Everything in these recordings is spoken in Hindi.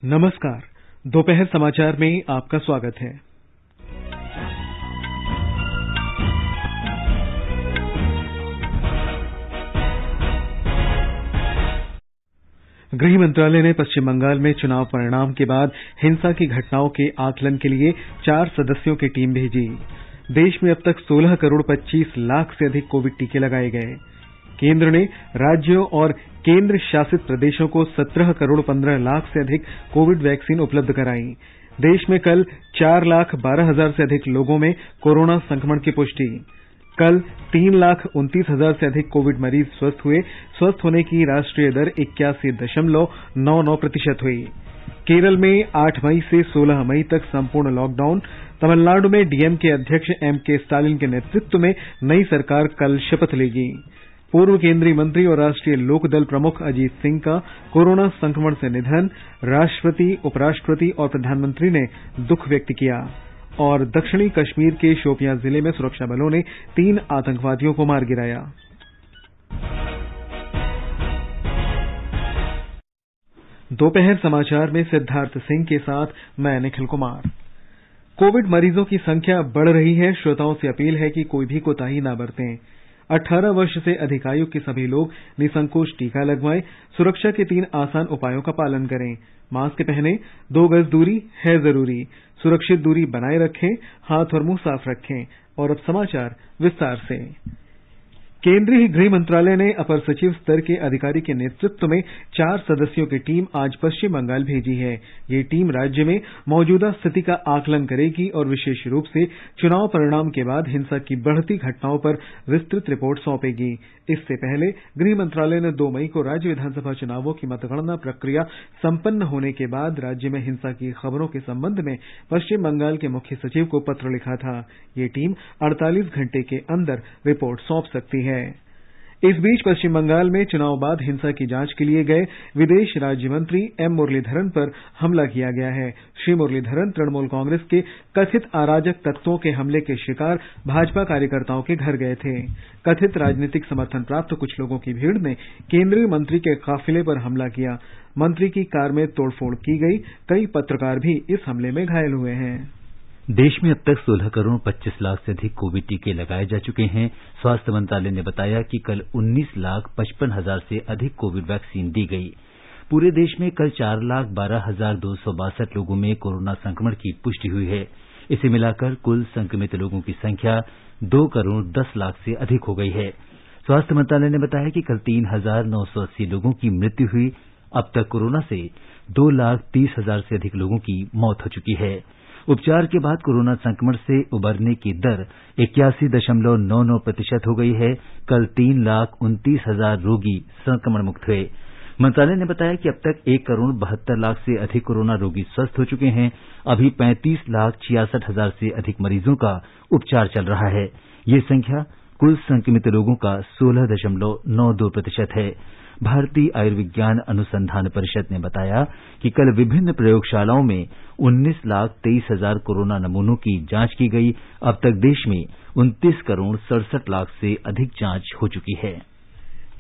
नमस्कार। दोपहर समाचार में आपका स्वागत है। गृह मंत्रालय ने पश्चिम बंगाल में चुनाव परिणाम के बाद हिंसा की घटनाओं के आकलन के लिए 4 सदस्यों की टीम भेजी। देश में अब तक 16 करोड़ 25 लाख से अधिक कोविड टीके लगाए गए। केंद्र ने राज्यों और केंद्र शासित प्रदेशों को 17 करोड़ 15 लाख से अधिक कोविड वैक्सीन उपलब्ध कराई। देश में कल 4,12,000 से अधिक लोगों में कोरोना संक्रमण की पुष्टि। कल 3,29,000 से अधिक कोविड मरीज स्वस्थ हुए। स्वस्थ होने की राष्ट्रीय दर 81.99% हुई। केरल में 8 मई से 16 मई तक संपूर्ण लॉकडाउन। तमिलनाडु में डीएमके अध्यक्ष एमके स्टालिन के नेतृत्व में नई सरकार कल शपथ लेगी। पूर्व केंद्रीय मंत्री और राष्ट्रीय लोकदल प्रमुख अजीत सिंह का कोरोना संक्रमण से निधन। राष्ट्रपति, उपराष्ट्रपति और प्रधानमंत्री ने दुख व्यक्त किया। और दक्षिणी कश्मीर के शोपियां जिले में सुरक्षा बलों ने 3 आतंकवादियों को मार गिराया। दोपहर समाचार में सिद्धार्थ सिंह के साथ मैं निखिल कुमार। कोविड मरीजों की संख्या बढ़ रही है। श्रोताओं से अपील है कि कोई भी कोताही न बरतें। 18 वर्ष से अधिक आयु के सभी लोग निसंकोच टीका लगवाएं। सुरक्षा के 3 आसान उपायों का पालन करें। मास्क पहनें, 2 गज दूरी है जरूरी, सुरक्षित दूरी बनाए रखें, हाथ और मुंह साफ रखें। और अब समाचार विस्तार से। केंद्रीय गृह मंत्रालय ने अपर सचिव स्तर के अधिकारी के नेतृत्व में 4 सदस्यों की टीम आज पश्चिम बंगाल भेजी है। ये टीम राज्य में मौजूदा स्थिति का आकलन करेगी और विशेष रूप से चुनाव परिणाम के बाद हिंसा की बढ़ती घटनाओं पर विस्तृत रिपोर्ट सौंपेगी। इससे पहले गृह मंत्रालय ने 2 मई को राज्य विधानसभा चुनावों की मतगणना प्रक्रिया संपन्न होने के बाद राज्य में हिंसा की खबरों के संबंध में पश्चिम बंगाल के मुख्य सचिव को पत्र लिखा था। ये टीम 48 घंटे के अंदर रिपोर्ट सौंप सकती है। इस बीच पश्चिम बंगाल में चुनाव बाद हिंसा की जांच के लिए गए विदेश राज्य मंत्री एम मुरलीधरन पर हमला किया गया है। श्री मुरलीधरन तृणमूल कांग्रेस के कथित अराजक तत्वों के हमले के शिकार भाजपा कार्यकर्ताओं के घर गए थे। कथित राजनीतिक समर्थन प्राप्त कुछ लोगों की भीड़ ने केंद्रीय मंत्री के काफिले पर हमला किया। मंत्री की कार में तोड़फोड़ की गई। कई पत्रकार भी इस हमले में घायल हुए हैं। देश में अब तक 16 करोड़ 25 लाख से अधिक कोविड टीके लगाए जा चुके हैं। स्वास्थ्य मंत्रालय ने बताया कि कल 19,55,000 से अधिक कोविड वैक्सीन दी गई। पूरे देश में कल 4,12,262 लोगों में कोरोना संक्रमण की पुष्टि हुई है। इसे मिलाकर कुल संक्रमित लोगों की संख्या 2 करोड़ 10 लाख से अधिक हो गई है। स्वास्थ्य मंत्रालय ने बताया कि कल 3,980 लोगों की मृत्यु हुई। अब तक कोरोना से 2,30,000 से अधिक लोगों की मौत हो चुकी है। उपचार के बाद कोरोना संक्रमण से उबरने की दर 81.99% हो गई है। कल 3,29,000 रोगी संक्रमण मुक्त हुए। मंत्रालय ने बताया कि अब तक 1 करोड़ 72 लाख से अधिक कोरोना रोगी स्वस्थ हो चुके हैं। अभी 35,66,000 से अधिक मरीजों का उपचार चल रहा है। ये संख्या कुल संक्रमित लोगों का 16.92% है। भारतीय आयुर्विज्ञान अनुसंधान परिषद ने बताया कि कल विभिन्न प्रयोगशालाओं में 19,23,000 कोरोना नमूनों की जांच की गई। अब तक देश में 29 करोड़ 67 लाख से अधिक जांच हो चुकी है।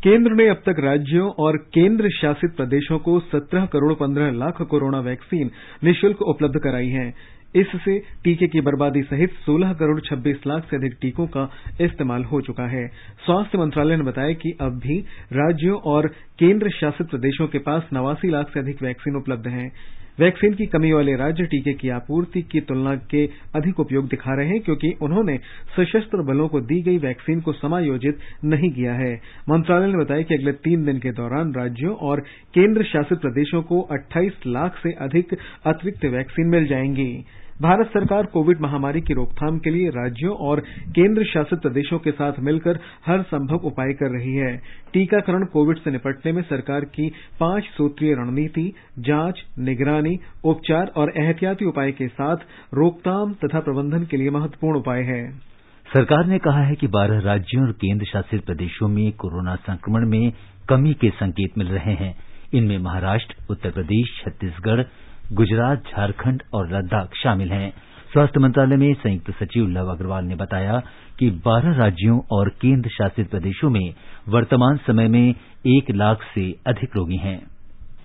केंद्र ने अब तक राज्यों और केंद्र शासित प्रदेशों को 17 करोड़ 15 लाख कोरोना वैक्सीन निःशुल्क उपलब्ध कराई है। इससे टीके की बर्बादी सहित 16 करोड़ 26 लाख से अधिक टीकों का इस्तेमाल हो चुका है। स्वास्थ्य मंत्रालय ने बताया कि अब भी राज्यों और केंद्र शासित प्रदेशों के पास 89 लाख से अधिक वैक्सीन उपलब्ध हैं। वैक्सीन की कमी वाले राज्य टीके की आपूर्ति की तुलना के अधिक उपयोग दिखा रहे हैं क्योंकि उन्होंने सशस्त्र बलों को दी गई वैक्सीन को समायोजित नहीं किया है। मंत्रालय ने बताया कि अगले 3 दिन के दौरान राज्यों और केंद्र शासित प्रदेशों को 28 लाख से अधिक अतिरिक्त वैक्सीन मिल जाएंगी। भारत सरकार कोविड महामारी की रोकथाम के लिए राज्यों और केंद्र शासित प्रदेशों के साथ मिलकर हर संभव उपाय कर रही है। टीकाकरण कोविड से निपटने में सरकार की 5 सूत्रीय रणनीति जांच, निगरानी, उपचार और एहतियाती उपाय के साथ रोकथाम तथा प्रबंधन के लिए महत्वपूर्ण उपाय है। सरकार ने कहा है कि 12 राज्यों और केंद्र शासित प्रदेशों में कोरोना संक्रमण में कमी के संकेत मिल रहे हैं। इनमें महाराष्ट्र, उत्तर प्रदेश, छत्तीसगढ़, गुजरात, झारखंड और लद्दाख शामिल हैं। स्वास्थ्य मंत्रालय में संयुक्त सचिव लव अग्रवाल ने बताया कि 12 राज्यों और केंद्र शासित प्रदेशों में वर्तमान समय में 1 लाख से अधिक रोगी हैं।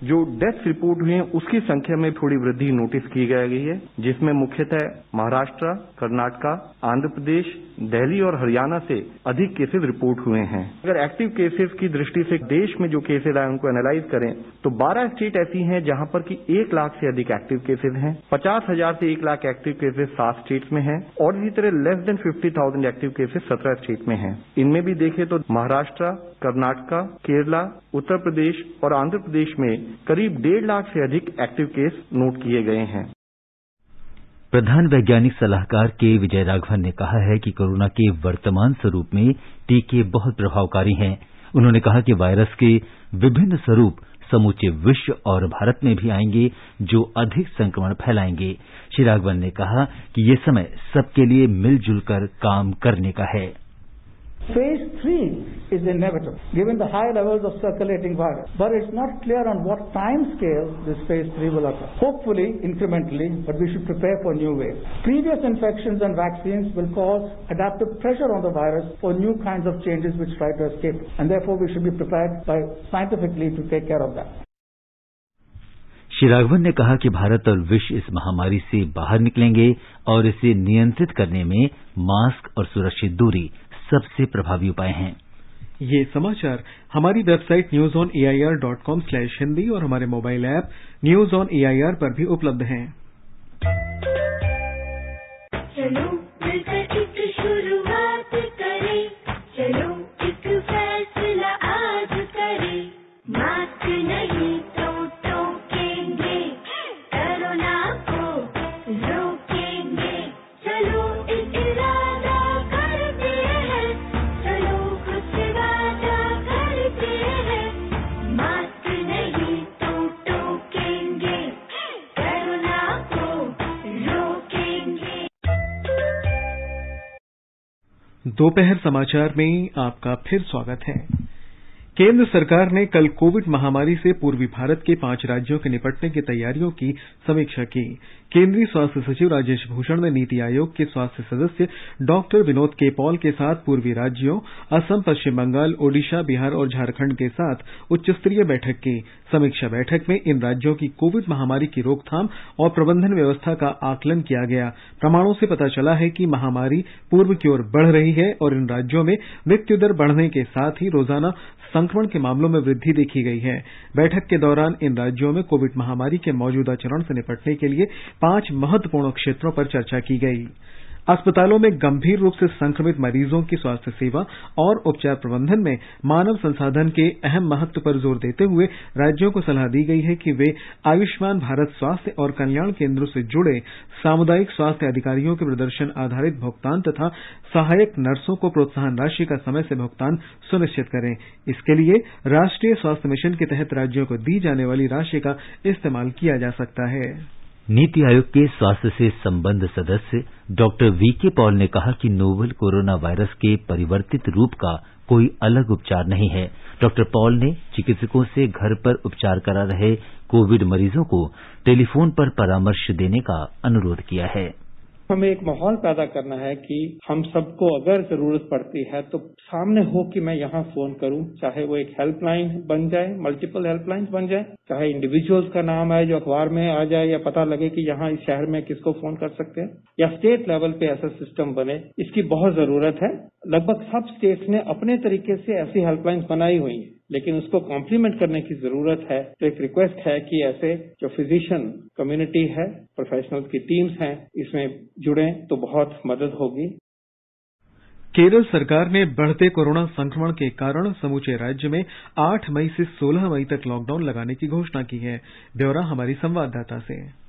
जो डेथ रिपोर्ट हुई है उसकी संख्या में थोड़ी वृद्धि नोटिस की गई है, जिसमें मुख्यतः महाराष्ट्र, कर्नाटक, आंध्र प्रदेश, दिल्ली और हरियाणा से अधिक केसेस रिपोर्ट हुए हैं। अगर एक्टिव केसेस की दृष्टि से देश में जो केसेस आए उनको एनालाइज करें तो 12 स्टेट ऐसी हैं जहां पर कि 1 लाख से अधिक एक्टिव केसेस हैं। 50,000 से 1 लाख एक्टिव केसेस 7 स्टेट्स में हैं और इसी तरह less than 50,000 active cases 17 state में हैं। इनमें भी देखें तो महाराष्ट्र, कर्नाटक, केरला, उत्तर प्रदेश और आंध्र प्रदेश में करीब 1.5 लाख से अधिक एक्टिव केस नोट किए गए हैं। प्रधान वैज्ञानिक सलाहकार के विजय राघवन ने कहा है कि कोरोना के वर्तमान स्वरूप में टीके बहुत प्रभावकारी हैं। उन्होंने कहा कि वायरस के विभिन्न स्वरूप समूचे विश्व और भारत में भी आएंगे जो अधिक संक्रमण फैलाएंगे। श्री राघवन ने कहा कि ये समय सबके लिए मिलजुल कर काम करने का है। Phase 3 is inevitable, given the high levels of circulating virus. But it's not clear on what time scale this phase 3 will occur. Hopefully, incrementally, but we should prepare for new waves. Previous infections and vaccines will cause adaptive pressure on the virus for new kinds of changes which try to escape. And therefore, we should be prepared scientifically to take care of that. Shri Raghavan ने कहा कि भारत और विश्व इस महामारी से बाहर निकलेंगे और इसे नियंत्रित करने में मास्क और सुरक्षित दूरी सबसे प्रभावी उपाय हैं। ये समाचार हमारी वेबसाइट newsonair.com/हिंदी और हमारे mobile app news on AIR पर भी उपलब्ध हैं। चलो मिलकर एक शुरुआत करें, चलो एक फैसला आज करें, मास्क नहीं तो टोकेंगे, कोरोना को रोकेंगे, चलो एक इरादा करते हैं, चलो कुछ वादा करते हैं, मास्क नहीं तो टोकेंगे, कोरोना को रोकेंगे। दोपहर समाचार में आपका फिर स्वागत है। केंद्र सरकार ने कल कोविड महामारी से पूर्वी भारत के 5 राज्यों के निपटने की तैयारियों की समीक्षा की। केंद्रीय स्वास्थ्य सचिव राजेश भूषण ने नीति आयोग के स्वास्थ्य सदस्य डॉक्टर विनोद के पॉल के साथ पूर्वी राज्यों असम, पश्चिम बंगाल, ओडिशा, बिहार और झारखंड के साथ उच्च स्तरीय बैठक की। समीक्षा बैठक में इन राज्यों की कोविड महामारी की रोकथाम और प्रबंधन व्यवस्था का आकलन किया गया। प्रमाणों से पता चला है कि महामारी पूर्व की ओर बढ़ रही है और इन राज्यों में मृत्यु दर बढ़ने के साथ ही रोजाना संक्रमण के मामलों में वृद्धि देखी गई है। बैठक के दौरान इन राज्यों में कोविड महामारी के मौजूदा चरण से निपटने के लिए 5 महत्वपूर्ण क्षेत्रों पर चर्चा की गई। अस्पतालों में गंभीर रूप से संक्रमित मरीजों की स्वास्थ्य सेवा और उपचार प्रबंधन में मानव संसाधन के अहम महत्व पर जोर देते हुए राज्यों को सलाह दी गई है कि वे आयुष्मान भारत स्वास्थ्य और कल्याण केंद्रों से जुड़े सामुदायिक स्वास्थ्य अधिकारियों के प्रदर्शन आधारित भुगतान तथा सहायक नर्सों को प्रोत्साहन राशि का समय से भुगतान सुनिश्चित करें। इसके लिए राष्ट्रीय स्वास्थ्य मिशन के तहत राज्यों को दी जाने वाली राशि का इस्तेमाल किया जा सकता है। नीति आयोग के स्वास्थ्य से संबद्ध सदस्य डॉक्टर वीके पॉल ने कहा कि नोवल कोरोना वायरस के परिवर्तित रूप का कोई अलग उपचार नहीं है। डॉक्टर पॉल ने चिकित्सकों से घर पर उपचार करा रहे कोविड मरीजों को टेलीफोन पर परामर्श देने का अनुरोध किया है। हमें एक माहौल पैदा करना है कि हम सबको अगर जरूरत पड़ती है तो सामने हो कि मैं यहाँ फोन करूं, चाहे वो एक हेल्पलाइन बन जाए, मल्टीपल हेल्पलाइन बन जाए, चाहे इंडिविजुअल्स का नाम आए जो अखबार में आ जाए या पता लगे कि यहाँ इस शहर में किसको फोन कर सकते हैं, या स्टेट लेवल पे ऐसा सिस्टम बने, इसकी बहुत जरूरत है। लगभग सब स्टेट्स ने अपने तरीके से ऐसी हेल्पलाइंस बनाई हुई है, लेकिन उसको कॉम्प्लीमेंट करने की जरूरत है। तो एक रिक्वेस्ट है कि ऐसे जो फिजिशियन कम्युनिटी है, प्रोफेशनल्स की टीम्स हैं, इसमें जुड़ें तो बहुत मदद होगी। केरल सरकार ने बढ़ते कोरोना संक्रमण के कारण समूचे राज्य में 8 मई से 16 मई तक लॉकडाउन लगाने की घोषणा की है। ब्यौरा हमारी संवाददाता से।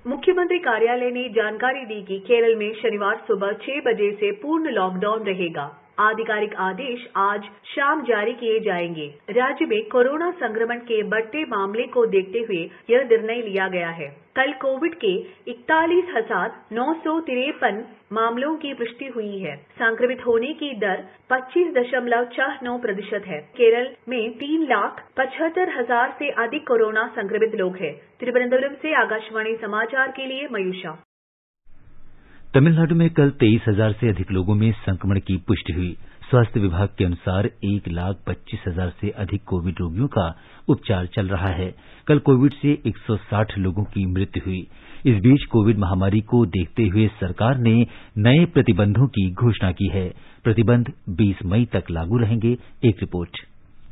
मुख्यमंत्री कार्यालय ने जानकारी दी कि केरल में शनिवार सुबह 6 बजे से पूर्ण लॉकडाउन रहेगा। आधिकारिक आदेश आज शाम जारी किए जाएंगे। राज्य में कोरोना संक्रमण के बढ़ते मामले को देखते हुए यह निर्णय लिया गया है। कल कोविड के 41,953 मामलों की पुष्टि हुई है। संक्रमित होने की दर 25.49% है। केरल में 3,75,000 से अधिक कोरोना संक्रमित लोग हैं। तिरुवनंतपुरम से आकाशवाणी समाचार के लिए मयूषा। तमिलनाडु में कल 23,000 से अधिक लोगों में संक्रमण की पुष्टि हुई। स्वास्थ्य विभाग के अनुसार 1,25,000 से अधिक कोविड रोगियों का उपचार चल रहा है। कल कोविड से 160 लोगों की मृत्यु हुई। इस बीच कोविड महामारी को देखते हुए सरकार ने नए प्रतिबंधों की घोषणा की है। प्रतिबंध 20 मई तक लागू रहेंगे। एक रिपोर्ट।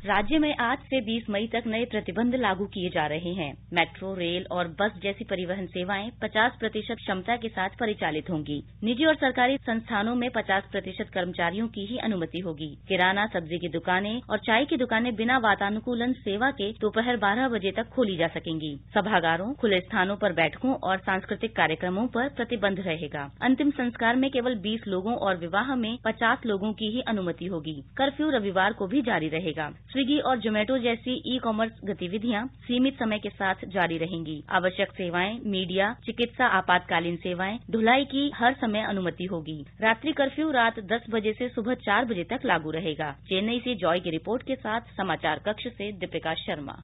राज्य में आज से 20 मई तक नए प्रतिबंध लागू किए जा रहे हैं। मेट्रो, रेल और बस जैसी परिवहन सेवाएं 50% क्षमता के साथ परिचालित होंगी। निजी और सरकारी संस्थानों में 50% कर्मचारियों की ही अनुमति होगी। किराना, सब्जी की दुकानें और चाय की दुकानें बिना वातानुकूलन सेवा के दोपहर 12 बजे तक खोली जा सकेंगी। सभागारों, खुले स्थानों पर बैठकों और सांस्कृतिक कार्यक्रमों पर प्रतिबंध रहेगा। अंतिम संस्कार में केवल 20 लोगों और विवाह में 50 लोगों की ही अनुमति होगी। कर्फ्यू रविवार को भी जारी रहेगा। स्विगी और जोमेटो जैसी ई-कॉमर्स गतिविधियां सीमित समय के साथ जारी रहेंगी। आवश्यक सेवाएं, मीडिया, चिकित्सा, आपातकालीन सेवाएं, धुलाई की हर समय अनुमति होगी। रात्रि कर्फ्यू रात 10 बजे से सुबह 4 बजे तक लागू रहेगा। चेन्नई से जॉय की रिपोर्ट के साथ समाचार कक्ष से दीपिका शर्मा।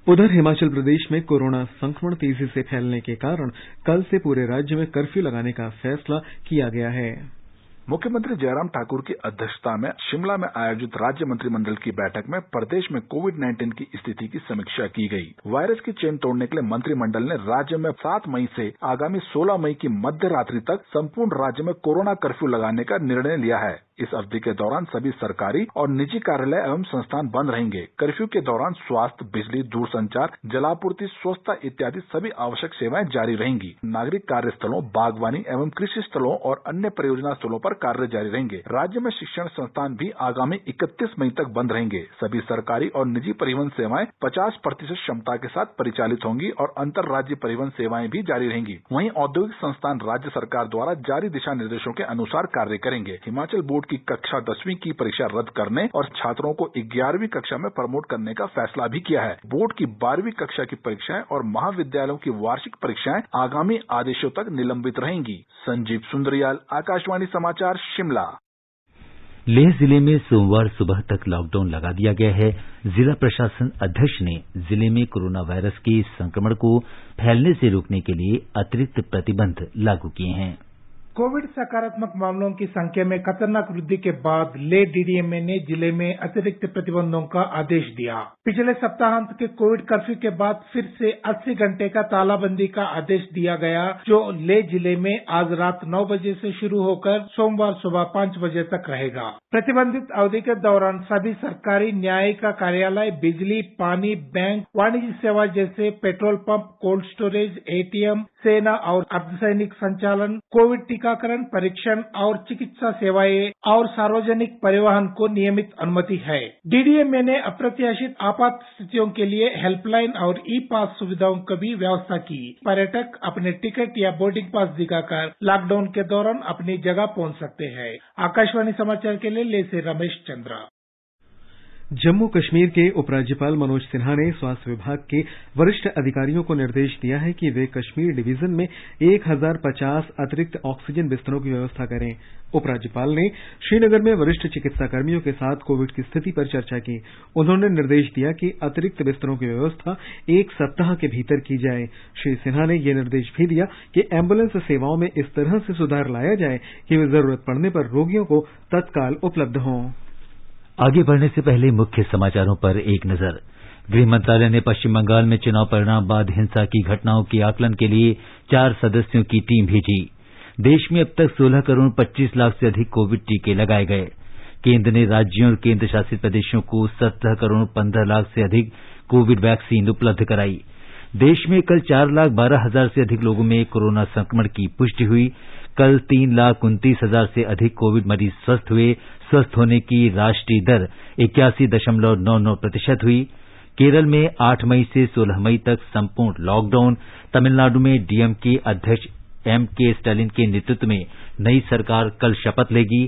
उधर हिमाचल प्रदेश में कोरोना संक्रमण तेजी से फैलने के कारण कल से पूरे राज्य में कर्फ्यू लगाने का फैसला किया गया है। मुख्यमंत्री जयराम ठाकुर की अध्यक्षता में शिमला में आयोजित राज्य मंत्रिमंडल की बैठक में प्रदेश में कोविड-19 की स्थिति की समीक्षा की गई। वायरस की चेन तोड़ने के लिए मंत्रिमंडल ने राज्य में 7 मई से आगामी 16 मई की मध्य रात्रि तक संपूर्ण राज्य में कोरोना कर्फ्यू लगाने का निर्णय लिया है। इस अवधि के दौरान सभी सरकारी और निजी कार्यालय एवं संस्थान बंद रहेंगे। कर्फ्यू के दौरान स्वास्थ्य, बिजली, दूरसंचार, जलापूर्ति, स्वच्छता इत्यादि सभी आवश्यक सेवाएं जारी रहेंगी। नागरिक कार्यस्थलों, बागवानी एवं कृषि स्थलों और अन्य परियोजना स्थलों पर कार्य जारी रहेंगे। राज्य में शिक्षण संस्थान भी आगामी 31 मई तक बंद रहेंगे। सभी सरकारी और निजी परिवहन सेवाएं 50% क्षमता के साथ परिचालित होंगी और अंतर राज्य परिवहन सेवाएं भी जारी रहेंगी। वहीं औद्योगिक संस्थान राज्य सरकार द्वारा जारी दिशा निर्देशों के अनुसार कार्य करेंगे। हिमाचल बोर्ड की कक्षा 10वीं की परीक्षा रद्द करने और छात्रों को 11वीं कक्षा में प्रमोट करने का फैसला भी किया है। बोर्ड की 12वीं कक्षा की परीक्षाएं और महाविद्यालयों की वार्षिक परीक्षाएं आगामी आदेशों तक निलंबित रहेंगी। संजीव सुंदरियाल, आकाशवाणी समाचार, शिमला। लेह जिले में सोमवार सुबह तक लॉकडाउन लगा दिया गया है। जिला प्रशासन अध्यक्ष ने जिले में कोरोना वायरस के संक्रमण को फैलने से रोकने के लिए अतिरिक्त प्रतिबंध लागू किए हैं। कोविड सकारात्मक मामलों की संख्या में खतरनाक वृद्धि के बाद लेह डीडीएमए ने जिले में अतिरिक्त प्रतिबंधों का आदेश दिया। पिछले सप्ताहांत के कोविड कर्फ्यू के बाद फिर से 80 घंटे का तालाबंदी का आदेश दिया गया, जो लेह जिले में आज रात 9 बजे से शुरू होकर सोमवार सुबह 5 बजे तक रहेगा। प्रतिबंधित अवधि के दौरान सभी सरकारी, न्यायिक कार्यालय, बिजली, पानी, बैंक, वाणिज्य सेवा जैसे petrol pump, cold storage, ATM, सेना और अर्धसैनिक संचालन, कोविड टीकाकरण, परीक्षण और चिकित्सा सेवाएं और सार्वजनिक परिवहन को नियमित अनुमति है। डीडीएमए ने अप्रत्याशित आपात स्थितियों के लिए हेल्पलाइन और ई पास सुविधाओं की भी व्यवस्था की। पर्यटक अपने टिकट या बोर्डिंग पास दिखाकर लॉकडाउन के दौरान अपनी जगह पहुंच सकते हैं। आकाशवाणी समाचार के लिए लेह से रमेश चंद्रा। जम्मू कश्मीर के उपराज्यपाल मनोज सिन्हा ने स्वास्थ्य विभाग के वरिष्ठ अधिकारियों को निर्देश दिया है कि वे कश्मीर डिवीजन में 1050 अतिरिक्त ऑक्सीजन बिस्तरों की व्यवस्था करें। उपराज्यपाल ने श्रीनगर में वरिष्ठ चिकित्सा कर्मियों के साथ कोविड की स्थिति पर चर्चा की। उन्होंने निर्देश दिया कि अतिरिक्त बिस्तरों की व्यवस्था 1 सप्ताह के भीतर की जाए। श्री सिन्हा ने यह निर्देश भी दिया कि एम्बुलेंस सेवाओं में इस तरह से सुधार लाया जाए कि वे जरूरत पड़ने पर रोगियों को तत्काल उपलब्ध हों। आगे बढ़ने से पहले मुख्य समाचारों पर एक नजर। गृह मंत्रालय ने पश्चिम बंगाल में चुनाव परिणाम बाद हिंसा की घटनाओं के आकलन के लिए 4 सदस्यों की टीम भेजी। देश में अब तक 16 करोड़ 25 लाख से अधिक कोविड टीके लगाए गए। केंद्र ने राज्यों और केंद्र शासित प्रदेशों को 17 करोड़ 15 लाख से अधिक कोविड वैक्सीन उपलब्ध कराई। देश में कल 4,12,000 से अधिक लोगों में कोरोना संक्रमण की पुष्टि हुई। कल 3,29,000 से अधिक कोविड मरीज स्वस्थ हुए। स्वस्थ होने की राष्ट्रीय दर 81.99% हुई। केरल में 8 मई से 16 मई तक संपूर्ण लॉकडाउन। तमिलनाडु में डीएमके अध्यक्ष एमके स्टालिन के नेतृत्व में नई सरकार कल शपथ लेगी।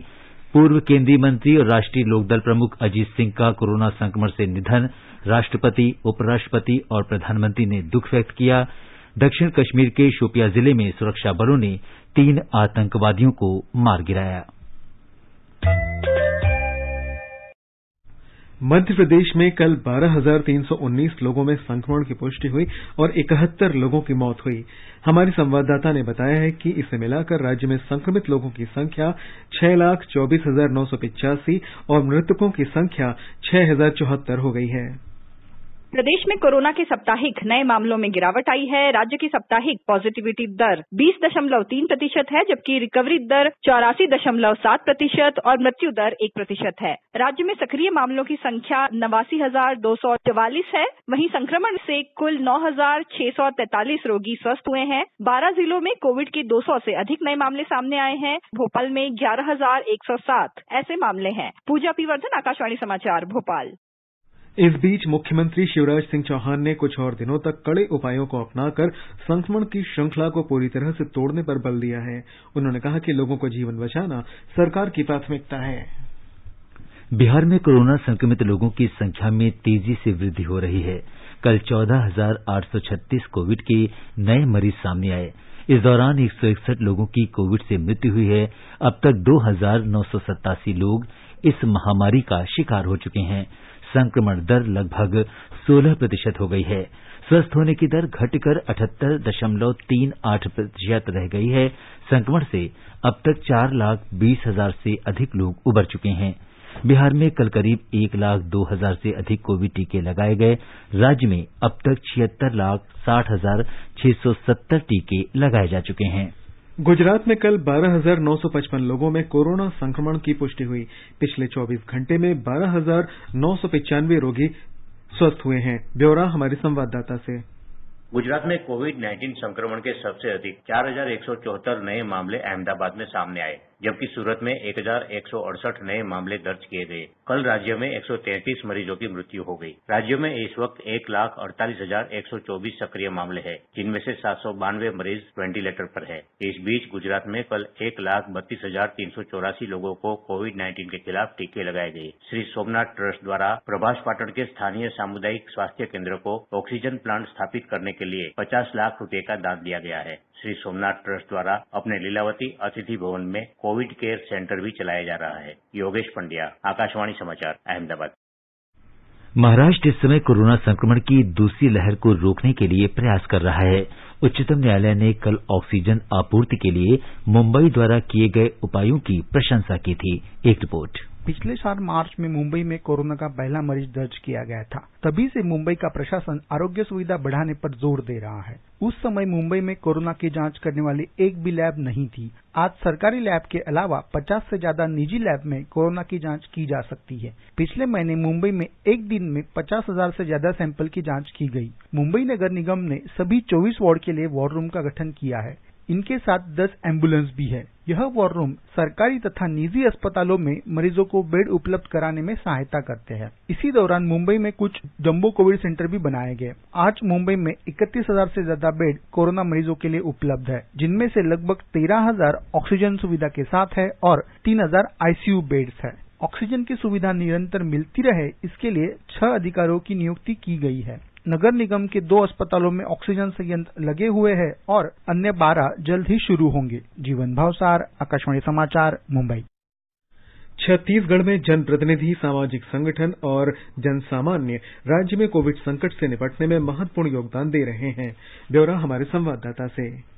पूर्व केंद्रीय मंत्री और राष्ट्रीय लोकदल प्रमुख अजीत सिंह का कोरोना संक्रमण से निधन। राष्ट्रपति, उपराष्ट्रपति और प्रधानमंत्री ने दुख व्यक्त किया। दक्षिण कश्मीर के शोपियां जिले में सुरक्षा बलों ने 3 आतंकवादियों को मार गिराया। मध्य प्रदेश में कल 12,319 लोगों में संक्रमण की पुष्टि हुई और 71 लोगों की मौत हुई। हमारे संवाददाता ने बताया है कि इसे मिलाकर राज्य में संक्रमित लोगों की संख्या 6,24,985 और मृतकों की संख्या 6,074 हो गई है। प्रदेश में कोरोना के साप्ताहिक नए मामलों में गिरावट आई है। राज्य की साप्ताहिक पॉजिटिविटी दर 20.3% है, जबकि रिकवरी दर 84.7% और मृत्यु दर 1% है। राज्य में सक्रिय मामलों की संख्या 89,244 है। वहीं संक्रमण से कुल 9,643 रोगी स्वस्थ हुए हैं। 12 जिलों में कोविड के 200 से अधिक नए मामले सामने आए हैं। भोपाल में 11,107 ऐसे मामले हैं। पूजा पी वर्धन, आकाशवाणी समाचार, भोपाल। इस बीच मुख्यमंत्री शिवराज सिंह चौहान ने कुछ और दिनों तक कड़े उपायों को अपनाकर संक्रमण की श्रृंखला को पूरी तरह से तोड़ने पर बल दिया है। उन्होंने कहा कि लोगों को जीवन बचाना सरकार की प्राथमिकता है। बिहार में कोरोना संक्रमित लोगों की संख्या में तेजी से वृद्धि हो रही है। कल 14,836 कोविड के नए मरीज सामने आए। इस दौरान 161 लोगों की कोविड से मृत्यु हुई है। अब तक 2,987 लोग इस महामारी का शिकार हो चुके हैं। संक्रमण दर लगभग 16% हो गई है। स्वस्थ होने की दर घटकर 78.38% रह गई है। संक्रमण से अब तक 4,20,000 से अधिक लोग उबर चुके हैं। बिहार में कल करीब 1,02,000 से अधिक कोविड टीके लगाए गए। राज्य में अब तक 76,60,670 टीके लगाए जा चुके हैं। गुजरात में कल 12,955 लोगों में कोरोना संक्रमण की पुष्टि हुई। पिछले 24 घंटे में 12,995 रोगी स्वस्थ हुए हैं। ब्यौरा हमारे संवाददाता से। गुजरात में कोविड-19 संक्रमण के सबसे अधिक 4,174 नए मामले अहमदाबाद में सामने आए, जबकि सूरत में 1,168 नए मामले दर्ज किए गए। कल राज्य में 133 मरीजों की मृत्यु हो गई। राज्य में इस वक्त 1,48,124 सक्रिय मामले हैं, जिनमें से 792 मरीज वेंटिलेटर पर है। इस बीच गुजरात में कल 1,32,384 लोगों को कोविड-19 के खिलाफ टीके लगाए गए। श्री सोमनाथ ट्रस्ट द्वारा प्रभास पाटन के स्थानीय सामुदायिक स्वास्थ्य केंद्र को ऑक्सीजन प्लांट स्थापित करने के लिए 50 लाख रुपए का दान दिया गया है। श्री सोमनाथ ट्रस्ट द्वारा अपने लीलावती अतिथि भवन में कोविड केयर सेंटर भी चलाया जा रहा है। योगेश पंड्या, आकाशवाणी समाचार, अहमदाबाद। महाराष्ट्र इस समय कोरोना संक्रमण की दूसरी लहर को रोकने के लिए प्रयास कर रहा है। उच्चतम न्यायालय ने कल ऑक्सीजन आपूर्ति के लिए मुंबई द्वारा किए गए उपायों की प्रशंसा की थी। एक रिपोर्ट। पिछले साल मार्च में मुंबई में कोरोना का पहला मरीज दर्ज किया गया था। तभी से मुंबई का प्रशासन आरोग्य सुविधा बढ़ाने पर जोर दे रहा है। उस समय मुंबई में कोरोना की जांच करने वाली एक भी लैब नहीं थी। आज सरकारी लैब के अलावा 50 से ज्यादा निजी लैब में कोरोना की जांच की जा सकती है। पिछले महीने मुंबई में एक दिन में 50,000 से ज्यादा सैंपल की जांच की गई। मुंबई नगर निगम ने सभी 24 वार्ड के लिए वॉर रूम का गठन किया है। इनके साथ 10 एम्बुलेंस भी है। यह वॉर रूम सरकारी तथा निजी अस्पतालों में मरीजों को बेड उपलब्ध कराने में सहायता करते हैं। इसी दौरान मुंबई में कुछ जंबो कोविड सेंटर भी बनाए गए। आज मुंबई में 31,000 से ज्यादा बेड कोरोना मरीजों के लिए उपलब्ध है, जिनमें से लगभग 13,000 ऑक्सीजन सुविधा के साथ है और 3,000 आईसीयू बेड्स है। ऑक्सीजन की सुविधा निरंतर मिलती रहे, इसके लिए 6 अधिकारियों की नियुक्ति की गई है। नगर निगम के 2 अस्पतालों में ऑक्सीजन संयंत्र लगे हुए हैं और अन्य 12 जल्द ही शुरू होंगे। जीवन भावसार, आकाशवाणी समाचार, मुंबई। छत्तीसगढ़ में जनप्रतिनिधि, सामाजिक संगठन और जनसामान्य राज्य में कोविड संकट से निपटने में महत्वपूर्ण योगदान दे रहे हैं। ब्यौरा हमारे संवाददाता से।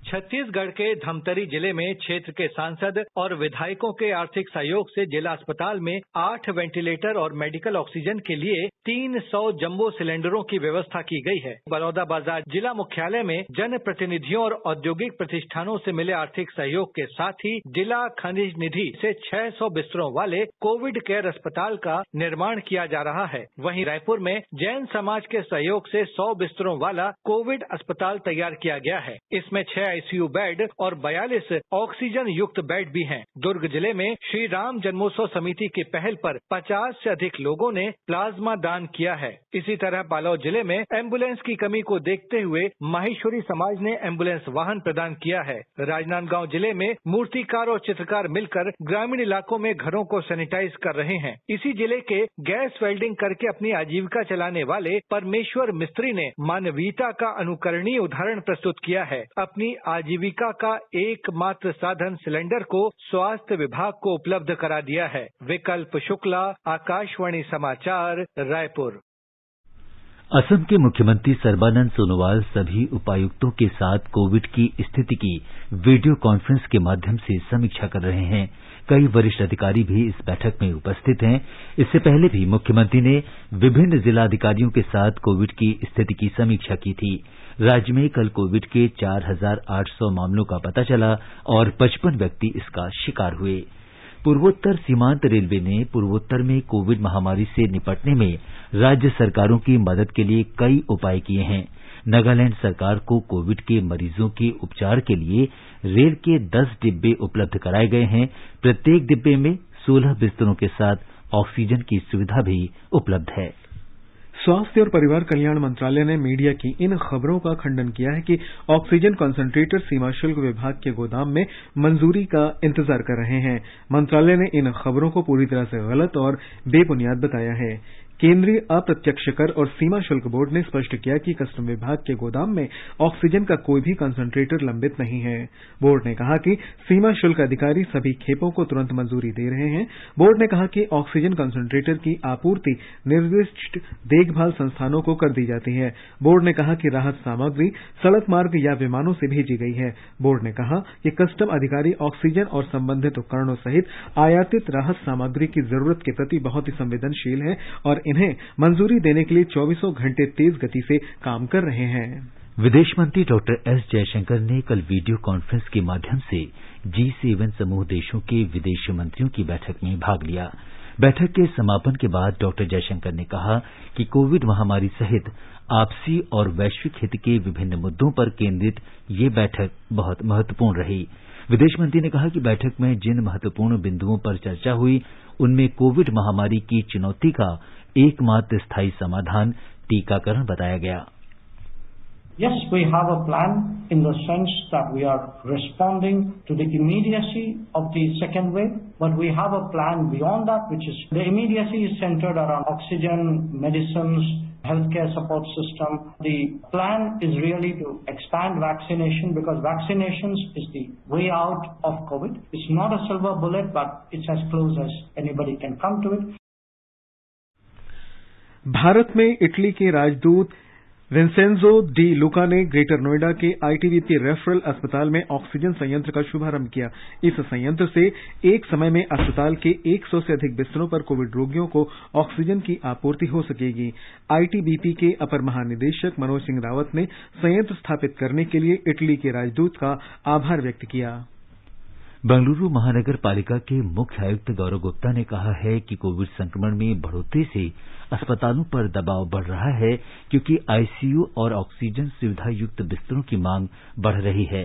छत्तीसगढ़ के धमतरी जिले में क्षेत्र के सांसद और विधायकों के आर्थिक सहयोग से जिला अस्पताल में 8 वेंटिलेटर और मेडिकल ऑक्सीजन के लिए 300 जंबो सिलेंडरों की व्यवस्था की गई है। बलौदाबाजार जिला मुख्यालय में जनप्रतिनिधियों और औद्योगिक प्रतिष्ठानों से मिले आर्थिक सहयोग के साथ ही जिला खनिज निधि से 600 बिस्तरों वाले कोविड केयर अस्पताल का निर्माण किया जा रहा है। वहीं रायपुर में जैन समाज के सहयोग से 100 बिस्तरों वाला कोविड अस्पताल तैयार किया गया है। इसमें 6 आईसीयू बेड और 42 ऑक्सीजन युक्त बेड भी हैं। दुर्ग जिले में श्री राम जन्मोत्सव समिति की पहल पर 50 से अधिक लोगों ने प्लाज्मा दान प्रदान किया है। इसी तरह बालोद जिले में एम्बुलेंस की कमी को देखते हुए माहेश्वरी समाज ने एम्बुलेंस वाहन प्रदान किया है। राजनांदगांव जिले में मूर्तिकार और चित्रकार मिलकर ग्रामीण इलाकों में घरों को सैनिटाइज कर रहे हैं। इसी जिले के गैस वेल्डिंग करके अपनी आजीविका चलाने वाले परमेश्वर मिस्त्री ने मानवीयता का अनुकरणीय उदाहरण प्रस्तुत किया है। अपनी आजीविका का एकमात्र साधन सिलेंडर को स्वास्थ्य विभाग को उपलब्ध करा दिया है। विकल्प शुक्ला, आकाशवाणी समाचार, रायपुर। असम के मुख्यमंत्री सर्बानंद सोनोवाल सभी उपायुक्तों के साथ कोविड की स्थिति की वीडियो कॉन्फ्रेंस के माध्यम से समीक्षा कर रहे हैं। कई वरिष्ठ अधिकारी भी इस बैठक में उपस्थित हैं। इससे पहले भी मुख्यमंत्री ने विभिन्न जिलाधिकारियों के साथ कोविड की स्थिति की समीक्षा की थी। राज्य में कल कोविड के 4,800 मामलों का पता चला और 55 व्यक्ति इसका शिकार हुए। पूर्वोत्तर सीमांत रेलवे ने पूर्वोत्तर में कोविड महामारी से निपटने में राज्य सरकारों की मदद के लिए कई उपाय किए हैं। नागालैंड सरकार को कोविड के मरीजों के उपचार के लिए रेल के 10 डिब्बे उपलब्ध कराए गए हैं। प्रत्येक डिब्बे में 16 बिस्तरों के साथ ऑक्सीजन की सुविधा भी उपलब्ध है। स्वास्थ्य और परिवार कल्याण मंत्रालय ने मीडिया की इन खबरों का खंडन किया है कि ऑक्सीजन कंसंट्रेटर सीमा शुल्क विभाग के गोदाम में मंजूरी का इंतजार कर रहे हैं। मंत्रालय ने इन खबरों को पूरी तरह से गलत और बेबुनियाद बताया है। केंद्रीय अप्रत्यक्ष कर और सीमा शुल्क बोर्ड ने स्पष्ट किया कि कस्टम विभाग के गोदाम में ऑक्सीजन का कोई भी कंसंट्रेटर लंबित नहीं है। बोर्ड ने कहा कि सीमा शुल्क अधिकारी सभी खेपों को तुरंत मंजूरी दे रहे हैं। बोर्ड ने कहा कि ऑक्सीजन कंसंट्रेटर की आपूर्ति निर्दिष्ट देखभाल संस्थानों को कर दी जाती है। बोर्ड ने कहा कि राहत सामग्री सड़क मार्ग या विमानों से भेजी गई है। बोर्ड ने कहा कि कस्टम अधिकारी ऑक्सीजन और संबंधित उपकरणों सहित आयातित राहत सामग्री की जरूरत के प्रति बहुत ही संवेदनशील है और इन्हें मंजूरी देने के लिए 24 घंटे तेज गति से काम कर रहे हैं। विदेश मंत्री डॉक्टर एस जयशंकर ने कल वीडियो कॉन्फ्रेंस के माध्यम से G7 समूह देशों के विदेश मंत्रियों की बैठक में भाग लिया। बैठक के समापन के बाद डॉक्टर जयशंकर ने कहा कि कोविड महामारी सहित आपसी और वैश्विक हित के विभिन्न मुद्दों पर केंद्रित ये बैठक बहुत महत्वपूर्ण रही। विदेश मंत्री ने कहा कि बैठक में जिन महत्वपूर्ण बिंदुओं पर चर्चा हुई उनमें कोविड महामारी की चुनौती का एकमात्र स्थायी समाधान टीकाकरण बताया गया। Yes, we have a plan in the sense that we are responding to the immediacy of the second wave, but we have a plan beyond that, which is the immediacy is centered around oxygen, medicines, healthcare support system. The plan is really to expand vaccination because vaccinations is the way out of COVID. It's not a silver bullet, but it's as close as anybody can come to it. Bharat में इटली के राजदूत विंसेंजो डी लुका ने ग्रेटर नोएडा के आईटीबीपी रेफरल अस्पताल में ऑक्सीजन संयंत्र का शुभारंभ किया। इस संयंत्र से एक समय में अस्पताल के 100 से अधिक बिस्तरों पर कोविड रोगियों को ऑक्सीजन की आपूर्ति हो सकेगी। आईटीबीपी के अपर महानिदेशक मनोज सिंह रावत ने संयंत्र स्थापित करने के लिए इटली के राजदूत का आभार व्यक्त किया। बेंगलुरु महानगर पालिका के मुख्य आयुक्त गौरव गुप्ता ने कहा है कि कोविड संक्रमण में बढ़ोतरी से अस्पतालों पर दबाव बढ़ रहा है क्योंकि आईसीयू और ऑक्सीजन सुविधा युक्त बिस्तरों की मांग बढ़ रही है।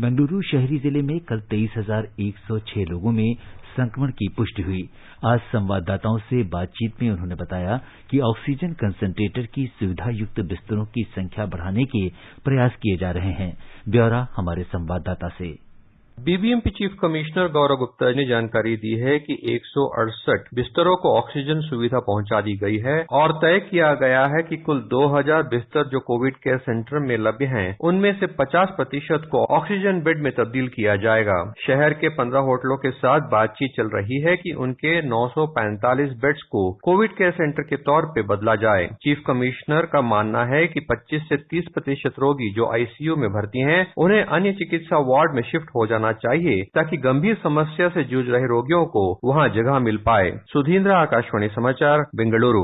बेंगलुरु शहरी जिले में कल 23,106 लोगों में संक्रमण की पुष्टि हुई। आज संवाददाताओं से बातचीत में उन्होंने बताया कि ऑक्सीजन कंसंट्रेटर की सुविधा युक्त बिस्तरों की संख्या बढ़ाने के प्रयास किए जा रहे हैं। ब्यौरा हमारे संवाददाता से। बीबीएमपी चीफ कमिश्नर गौरव गुप्ता ने जानकारी दी है कि 168 बिस्तरों को ऑक्सीजन सुविधा पहुंचा दी गई है और तय किया गया है कि कुल 2000 बिस्तर जो कोविड केयर सेंटर में लगे हैं उनमें से 50% को ऑक्सीजन बेड में तब्दील किया जाएगा। शहर के 15 होटलों के साथ बातचीत चल रही है कि उनके 945 बेड्स को कोविड केयर सेंटर के तौर पे बदला जाए। चीफ कमिश्नर का मानना है कि 25 से 30% रोगी जो आईसीयू में भर्ती हैं उन्हें अन्य चिकित्सा वार्ड में शिफ्ट हो जाना चाहिए ताकि गंभीर समस्या से जूझ रहे रोगियों को वहां जगह मिल पाए। सुधींद्र, आकाशवाणी समाचार, बेंगलुरु।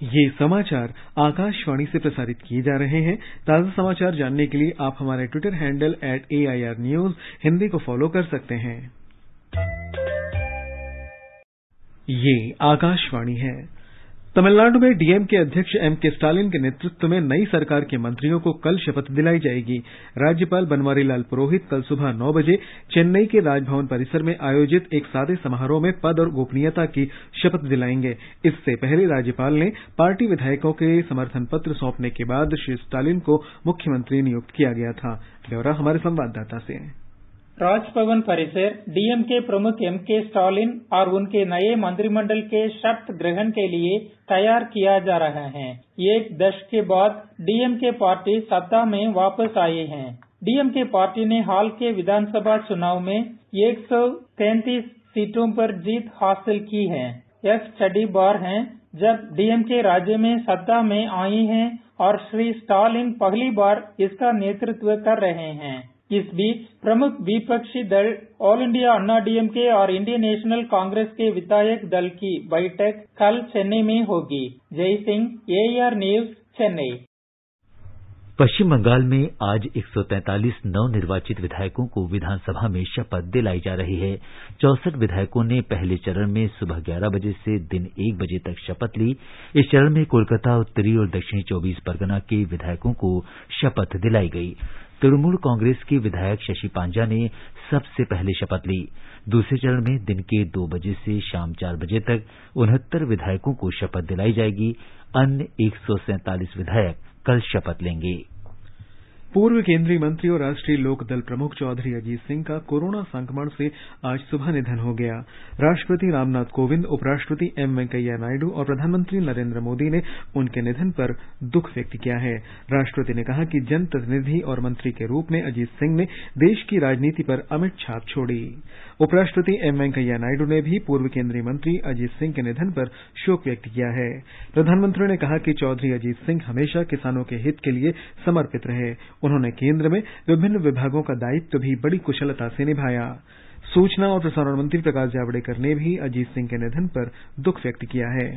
ये समाचार आकाशवाणी से प्रसारित किए जा रहे हैं। ताजा समाचार जानने के लिए आप हमारे Twitter handle @AIR News Hindi को फॉलो कर सकते हैं। ये आकाशवाणी है। तमिलनाडु में डीएमके अध्यक्ष एम.के. स्टालिन के नेतृत्व में नई सरकार के मंत्रियों को कल शपथ दिलाई जाएगी। राज्यपाल बनवारीलाल पुरोहित कल सुबह 9 बजे चेन्नई के राजभवन परिसर में आयोजित एक सादे समारोह में पद और गोपनीयता की शपथ दिलाएंगे। इससे पहले राज्यपाल ने पार्टी विधायकों के समर्थन पत्र सौंपने के बाद श्री स्टालिन को मुख्यमंत्री नियुक्त किया गया था। ब्यौरा हमारे संवाददाता से। राजभवन परिसर डीएमके प्रमुख एम.के. स्टालिन और उनके नए मंत्रिमंडल के शपथ ग्रहण के लिए तैयार किया जा रहा है। एक दशक के बाद डीएमके पार्टी सत्ता में वापस आई है। डीएमके पार्टी ने हाल के विधानसभा चुनाव में 133 सीटों पर जीत हासिल की है। यह छठी बार है जब डीएमके राज्य में सत्ता में आई है और श्री स्टालिन पहली बार इसका नेतृत्व कर रहे हैं। इस बीच प्रमुख विपक्षी दल ऑल इंडिया अन्ना डीएमके और इंडियन नेशनल कांग्रेस के विधायक दल की बैठक कल चेन्नई में होगी। जय सिंह, AR न्यूज, चेन्नई। पश्चिम बंगाल में आज 143 नवनिर्वाचित विधायकों को विधानसभा में शपथ दिलाई जा रही है। 64 विधायकों ने पहले चरण में सुबह 11 बजे से दिन 1 बजे तक शपथ ली। इस चरण में कोलकाता, उत्तरी और दक्षिणी 24 परगना के विधायकों को शपथ दिलाई गई। तृणमूल कांग्रेस के विधायक शशि पांजा ने सबसे पहले शपथ ली। दूसरे चरण में दिन के 2 बजे से शाम 4 बजे तक 69 विधायकों को शपथ दिलाई जाएगी। अन्य 147 विधायक कल शपथ लेंगे। पूर्व केंद्रीय मंत्री और राष्ट्रीय लोकदल प्रमुख चौधरी अजीत सिंह का कोरोना संक्रमण से आज सुबह निधन हो गया। राष्ट्रपति रामनाथ कोविंद, उपराष्ट्रपति एम वेंकैया नायडू और प्रधानमंत्री नरेंद्र मोदी ने उनके निधन पर दुख व्यक्त किया है। राष्ट्रपति ने कहा कि जनप्रतिनिधि और मंत्री के रूप में अजीत सिंह ने देश की राजनीति पर अमिट छाप छोड़ी। उपराष्ट्रपति एम वेंकैया नायडू ने भी पूर्व केंद्रीय मंत्री अजीत सिंह के निधन पर शोक व्यक्त किया है। प्रधानमंत्री ने कहा कि चौधरी अजीत सिंह हमेशा किसानों के हित के लिए समर्पित रहे। उन्होंने केंद्र में विभिन्न विभागों का दायित्व भी बड़ी कुशलता से निभाया। सूचना और प्रसारण मंत्री प्रकाश जावड़ेकर ने भी अजीत सिंह के निधन पर दुख व्यक्त किया है।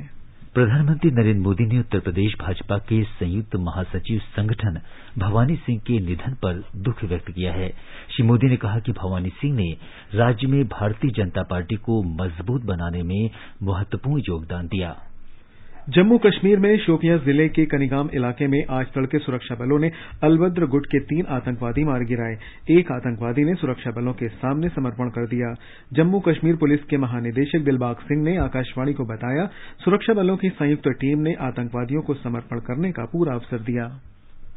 प्रधानमंत्री नरेंद्र मोदी ने उत्तर प्रदेश भाजपा के संयुक्त महासचिव संगठन भवानी सिंह के निधन पर दुख व्यक्त किया है। श्री मोदी ने कहा कि भवानी सिंह ने राज्य में भारतीय जनता पार्टी को मजबूत बनाने में महत्वपूर्ण योगदान दिया। जम्मू कश्मीर में शोपियां जिले के कनिगाम इलाके में आज तड़के सुरक्षा बलों ने अलबद्र गुट के 3 आतंकवादी मार गिराए। एक आतंकवादी ने सुरक्षा बलों के सामने समर्पण कर दिया। जम्मू कश्मीर पुलिस के महानिदेशक दिलबाग सिंह ने आकाशवाणी को बताया, सुरक्षा बलों की संयुक्त टीम ने आतंकवादियों को समर्पण करने का पूरा अवसर दिया।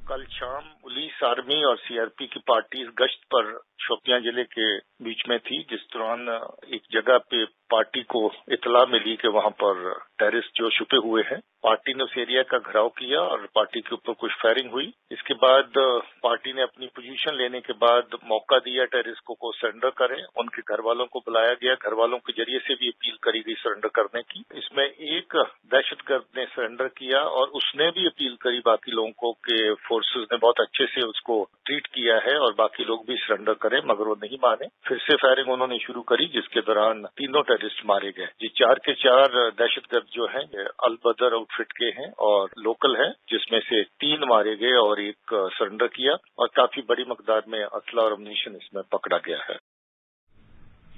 कल शाम पुलिस, आर्मी और सीआरपी की पार्टी गश्त पर शोपियां जिले के बीच में थी, जिस दौरान एक जगह पे पार्टी को इतला मिली कि वहां पर टेररिस्ट जो छुपे हुए हैं। पार्टी ने उस एरिया का घेराव किया और पार्टी के ऊपर कुछ फायरिंग हुई। इसके बाद पार्टी ने अपनी पोजीशन लेने के बाद मौका दिया टेररिस्ट को सरेंडर करें। उनके घर वालों को बुलाया गया, घर वालों के जरिए से भी अपील करी गई सरेंडर करने की। इसमें एक दहशतगर्द ने सरेंडर किया और उसने भी अपील करी बाकी लोगों को कि फोर्सेज ने बहुत अच्छे से उसको ट्रीट किया है और बाकी लोग भी सरेंडर करें, मगर वो नहीं माने। फिर से फायरिंग उन्होंने शुरू करी, जिसके दौरान 3 टेररिस्ट मारे गए। ये 4 के 4 दहशतगर्द जो हैं अलबदर आउटफिट के हैं और लोकल हैं, जिसमें से 3 मारे गए और एक सरेंडर किया और काफी बड़ी मकदार में असला और अम्यूनिशन इसमें पकड़ा गया है।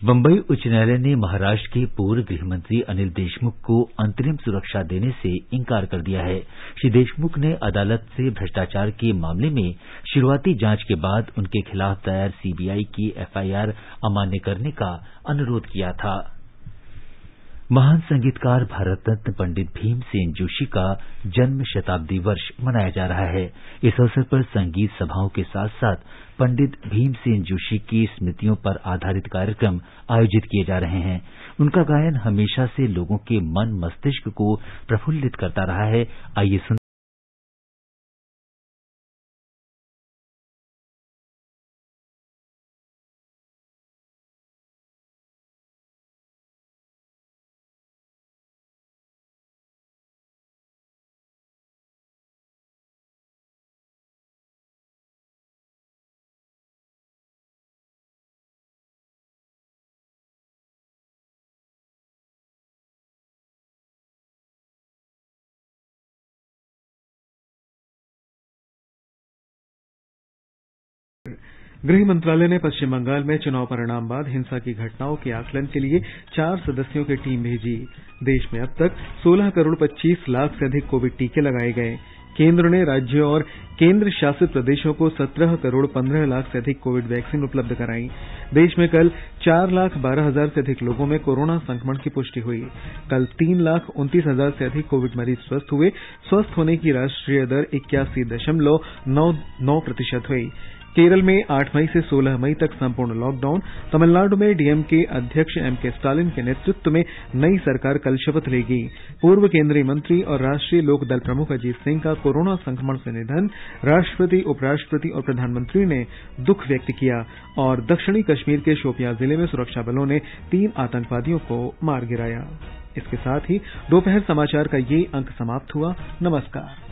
मुंबई उच्च न्यायालय ने महाराष्ट्र के पूर्व गृह मंत्री अनिल देशमुख को अंतरिम सुरक्षा देने से इंकार कर दिया है। श्री देशमुख ने अदालत से भ्रष्टाचार के मामले में शुरुआती जांच के बाद उनके खिलाफ दायर सीबीआई की एफआईआर अमान्य करने का अनुरोध किया था। महान संगीतकार भारत रत्न पंडित भीमसेन जोशी का जन्म शताब्दी वर्ष मनाया जा रहा है। इस अवसर पर संगीत सभाओं के साथ साथ पंडित भीमसेन जोशी की स्मृतियों पर आधारित कार्यक्रम आयोजित किए जा रहे हैं। उनका गायन हमेशा से लोगों के मन मस्तिष्क को प्रफुल्लित करता रहा है। आइए गृह मंत्रालय ने पश्चिम बंगाल में चुनाव परिणाम बाद हिंसा की घटनाओं के आकलन के लिए 4 सदस्यों की टीम भेजी। देश में अब तक 16 करोड़ 25 लाख से अधिक कोविड टीके लगाए गए। केंद्र ने राज्यों और केंद्र शासित प्रदेशों को 17 करोड़ 15 लाख से अधिक कोविड वैक्सीन उपलब्ध कराई। देश में कल 4,12,000 से अधिक लोगों में कोरोना संक्रमण की पुष्टि हुई। कल 3,29,000 से अधिक कोविड मरीज स्वस्थ हुए। स्वस्थ होने की राष्ट्रीय दर 81.99% हुई। केरल में 8 मई से 16 मई तक संपूर्ण लॉकडाउन। तमिलनाडु में डीएमके अध्यक्ष एमके स्टालिन के नेतृत्व में नई सरकार कल शपथ लेगी। पूर्व केंद्रीय मंत्री और राष्ट्रीय लोक दल प्रमुख अजीत सिंह का कोरोना संक्रमण से निधन। राष्ट्रपति, उपराष्ट्रपति और प्रधानमंत्री ने दुख व्यक्त किया और दक्षिणी कश्मीर के शोपियां जिले में सुरक्षा बलों ने 3 आतंकवादियों को मार गिराया। इसके साथ ही दोपहर समाचार का ये अंक समाप्त हुआ। नमस्कार।